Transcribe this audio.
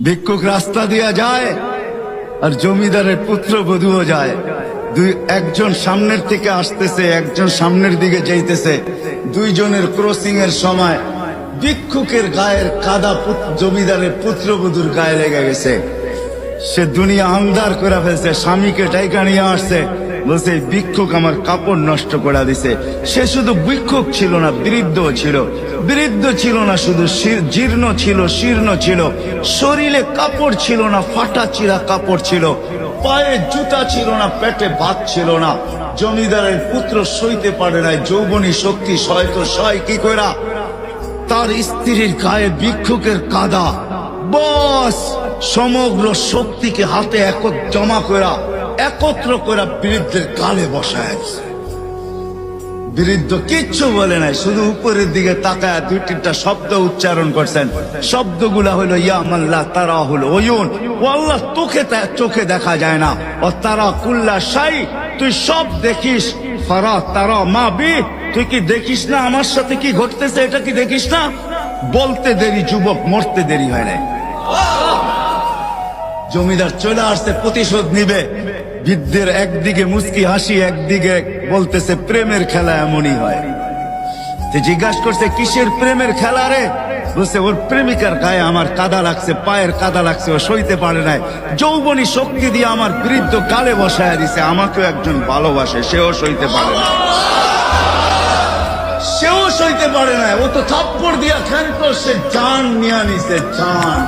ভিক্ষুক রাস্তা দিয়া যায় আর জমিদারের পুত্রবধূও যায়। একজন সামনের থেকে আসতেছে, একজন সামনের দিকে যাইতেছে। দুইজনের ক্রসিং এর সময় ভিক্ষুকের গায়ের কাদা জমিদারের পুত্রবধূর গায়ে লেগে গেছে। সে দুনিয়া আন্ধার করে ফেলছে, স্বামীকে ডাইকা নিয়ে আসছে, বলছে ভিক্ষুক আমার কাপড় নষ্ট করে দিছে। সে শুধু ভিক্ষুক ছিল না, বৃদ্ধ ছিল। বৃদ্ধ ছিল না শুধু, জীর্ণ ছিল, শীর্ণ ছিল। শরীরে কাপড় ছিল না, ফাটা চিরা কাপড় ছিল। পায়ে জুতা ছিল না, পেটে ভাত ছিল না। জমিদারের পুত্র সইতে পারে নাই, যৌবনী শক্তি সয় তো সয় কি কইরা। তার স্ত্রীর গায়ে ভিক্ষুকের কাদা, বস সমগ্র শক্তিকে হাতে জমা করা, একত্র করা বৃদ্ধের গালে বসায় আছে। বৃদ্ধ কিচ্ছু বলে নাই, শুধু উপরের দিকে তাকায় দুই তিনটা শব্দ উচ্চারণ করছেন। শব্দগুলা হলো ইয়া মাল্লা তারা হলো ওয়ুন, ও আল্লাহ চোখে দেখা যায় না। ও তারা কুল্লা শাই, তুই সব দেখিস। ফারা তারা মা বি, তুই কি দেখিস না আমার সাথে কি ঘটতেছে, এটা কি দেখিস না? বলতে দেরি যুবক, মরতে দেরি হয় নাই। জমিদার চলে আসছে, প্রতিশোধ নিবে। বৃদ্ধের একদিকে মুস্কি হাসি, একদিকে বলতেছে প্রেমের খেলা এমনই হয়। জিজ্ঞাসা করছে কিসের প্রেমের খেলা রে? বলছে ওর প্রেমিকার গায়ে আমার কাদা লাগছে, পায়ের কাদা লাগছে, ও সইতে পারে নাই। যৌবনী শক্তি দিয়ে আমার বৃদ্ধ গালে বসায় দিছে। আমাকেও একজন ভালোবাসে, সেও সইতে পারে না, সেও সইতে পারে না। ও তো থাপ্পড় দিয়া খেলতো, সে জান নিয়ে নিছে, জান।